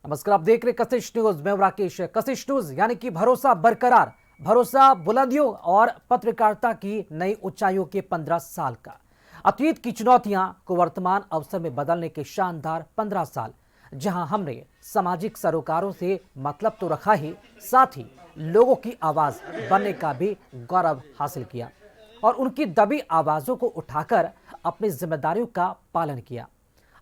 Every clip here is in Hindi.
नमस्कार, आप देख रहे कशिश न्यूज। मैं हूं राकेश। कशिश न्यूज यानी कि भरोसा बरकरार, भरोसा बुलंदियों और पत्रकारिता की नई ऊंचाइयों के 15 साल का। अतीत की चुनौतियां को वर्तमान अवसर में बदलने के शानदार 15 साल, जहां हमने सामाजिक सरोकारों से मतलब तो रखा ही, साथ ही लोगों की आवाज बनने का भी गौरव हासिल किया और उनकी दबी आवाजों को उठाकर अपनी जिम्मेदारियों का पालन किया।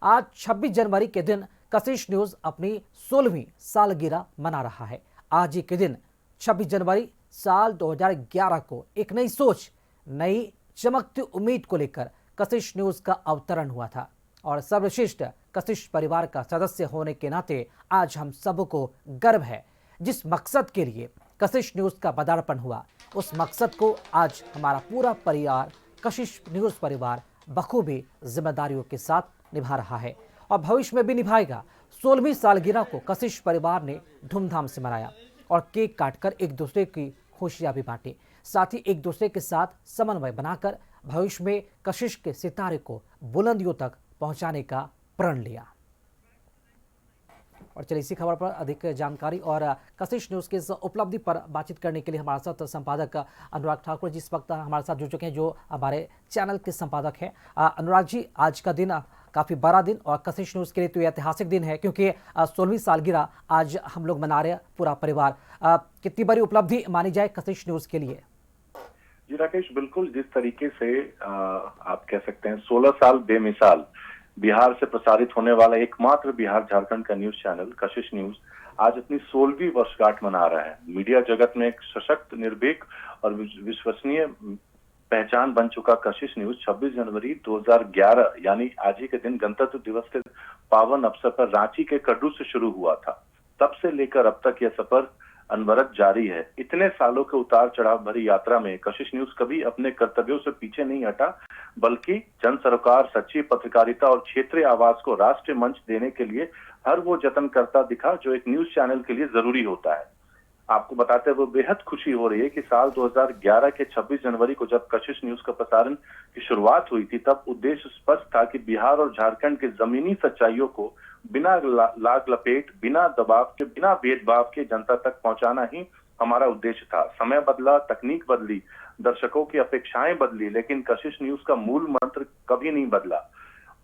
आज 26 जनवरी के दिन कशिश न्यूज अपनी 16वीं सालगिरह मना रहा है। आज ही के दिन 26 जनवरी साल 2011 को एक नई सोच, नई चमकती उम्मीद को लेकर कशिश न्यूज का अवतरण हुआ था और सर्वश्रेष्ठ कशिश परिवार का सदस्य होने के नाते आज हम सबको गर्व है। जिस मकसद के लिए कशिश न्यूज का पदार्पण हुआ, उस मकसद को आज हमारा पूरा परिवार, कशिश न्यूज परिवार बखूबी जिम्मेदारियों के साथ निभा रहा है और भविष्य में भी निभाएगा। 16वीं सालगिरह को कशिश परिवार ने धूमधाम से मनाया और केक काटकर एक दूसरे की खुशियां भी बांटी, साथ ही एक दूसरे के साथ समन्वय बनाकर भविष्य में कशिश के सितारे को बुलंदियों तक पहुंचाने का प्रण लिया। और चलिए इसी खबर पर अधिक जानकारी और कशिश न्यूज के इस उपलब्धि पर बातचीत करने के लिए हमारे साथ संपादक अनुराग ठाकुर जी इस वक्त हमारे साथ जुड़ चुके हैं, जो हमारे चैनल के संपादक हैं। अनुराग जी, आज का दिन काफ़ी बड़ा दिन और कशिश न्यूज़ के लिए तो ऐतिहासिक दिन है, क्योंकि 16वीं सालगिरह आज हम लोग मना रहे हैं पूरा परिवार। कितनी बड़ी उपलब्धि मानी जाए कशिश न्यूज़ के लिए? जी राकेश, बिल्कुल जिस तरीके से आप कह सकते हैं 16 साल बेमिसाल बिहार से प्रसारित होने वाला एकमात्र बिहार झारखंड का न्यूज चैनल कशिश न्यूज आज अपनी 16वीं वर्षगांठ मना रहा है। मीडिया जगत में एक सशक्त, निर्भीक और विश्वसनीय पहचान बन चुका कशिश न्यूज 26 जनवरी 2011 यानी आज ही के दिन गणतंत्र दिवस के पावन अवसर पर रांची के कड्डू से शुरू हुआ था। तब से लेकर अब तक यह सफर अनवरत जारी है। इतने सालों के उतार चढ़ाव भरी यात्रा में कशिश न्यूज कभी अपने कर्तव्यों से पीछे नहीं हटा, बल्कि जन सरोकार, सच्ची पत्रकारिता और क्षेत्रीय आवाज को राष्ट्रीय मंच देने के लिए हर वो जतन करता दिखा जो एक न्यूज चैनल के लिए जरूरी होता है। आपको बताते हुए बेहद खुशी हो रही है कि साल 2011 के 26 जनवरी को जब कशिश न्यूज का प्रसारण की शुरुआत हुई थी, तब उद्देश्य स्पष्ट था कि बिहार और झारखंड के जमीनी सच्चाइयों को बिना लाग लपेट, बिना दबाव के, बिना भेदभाव के जनता तक पहुंचाना ही हमारा उद्देश्य था। समय बदला, तकनीक बदली, दर्शकों की अपेक्षाएं बदली, लेकिन कशिश न्यूज का मूल मंत्र कभी नहीं बदला।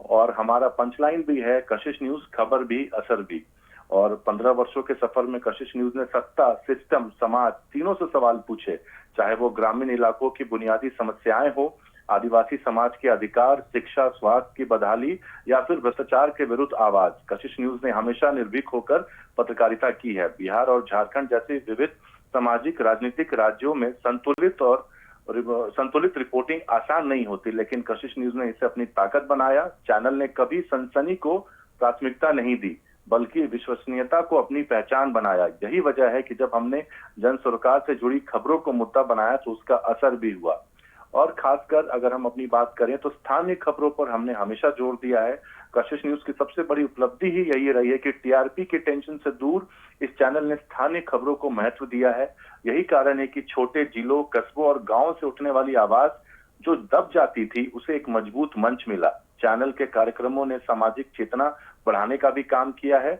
और हमारा पंचलाइन भी है, कशिश न्यूज खबर भी असर भी। और 15 वर्षों के सफर में कशिश न्यूज ने सत्ता, सिस्टम, समाज तीनों से सवाल पूछे, चाहे वो ग्रामीण इलाकों की बुनियादी समस्याएं हो, आदिवासी समाज के अधिकार, शिक्षा, स्वास्थ्य की बदहाली या फिर भ्रष्टाचार के विरुद्ध आवाज। कशिश न्यूज ने हमेशा निर्भीक होकर पत्रकारिता की है। बिहार और झारखंड जैसे विविध सामाजिक राजनीतिक राज्यों में संतुलित रिपोर्टिंग आसान नहीं होती, लेकिन कशिश न्यूज ने इसे अपनी ताकत बनाया। चैनल ने कभी सनसनी को प्राथमिकता नहीं दी, बल्कि विश्वसनीयता को अपनी पहचान बनाया। यही वजह है कि जब हमने जन सरोकार से जुड़ी खबरों को मुद्दा बनाया तो उसका असर भी हुआ। और खासकर अगर हम अपनी बात करें तो स्थानीय खबरों पर हमने हमेशा जोर दिया है। कशिश न्यूज की सबसे बड़ी उपलब्धि ही यही रही है कि टीआरपी के टेंशन से दूर इस चैनल ने स्थानीय खबरों को महत्व दिया है। यही कारण है कि छोटे जिलों, कस्बों और गांवों से उठने वाली आवाज जो दब जाती थी, उसे एक मजबूत मंच मिला। चैनल के कार्यक्रमों ने सामाजिक चेतना बढ़ाने का भी काम किया है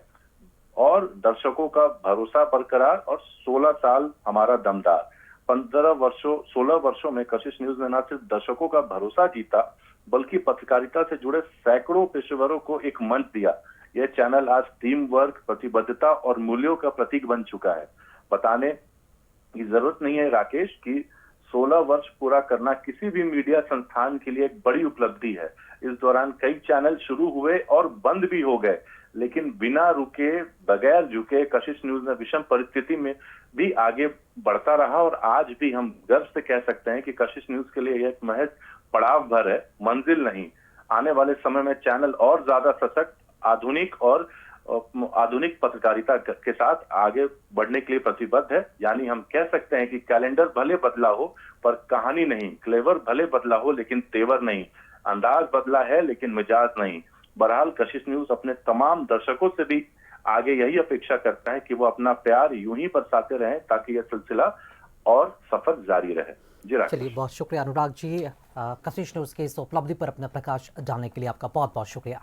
और दर्शकों का भरोसा बरकरार। और 16 साल हमारा दमदार। 16 वर्षों में कशिश न्यूज ने न सिर्फ दर्शकों का भरोसा जीता, बल्कि पत्रकारिता से जुड़े सैकड़ों पेशेवरों को एक मंच दिया। यह चैनल आज टीम वर्क, प्रतिबद्धता और मूल्यों का प्रतीक बन चुका है। बताने की जरूरत नहीं है राकेश कि 16 वर्ष पूरा करना किसी भी मीडिया संस्थान के लिए एक बड़ी उपलब्धि है। इस दौरान कई चैनल शुरू हुए और बंद भी हो गए, लेकिन बिना रुके, बगैर झुके कशिश न्यूज ने विषम परिस्थिति में भी आगे बढ़ता रहा। और आज भी हम गर्व से कह सकते हैं कि कशिश न्यूज के लिए यह एक महज पड़ाव भर है, मंजिल नहीं। आने वाले समय में चैनल और ज्यादा सशक्त, आधुनिक पत्रकारिता के साथ आगे बढ़ने के लिए प्रतिबद्ध है। यानी हम कह सकते हैं कि कैलेंडर भले बदला हो पर कहानी नहीं, क्लेवर भले बदला हो लेकिन तेवर नहीं, अंदाज बदला है लेकिन मिजाज नहीं। बहरहाल कशिश न्यूज अपने तमाम दर्शकों से भी आगे यही अपेक्षा करता है कि वो अपना प्यार यूं ही बरसाते रहें, ताकि यह सिलसिला और सफर जारी रहे। जी राकेश। चलिए, बहुत शुक्रिया अनुराग जी, कशिश न्यूज के इस उपलब्धि पर अपना प्रकाश डालने के लिए आपका बहुत बहुत शुक्रिया।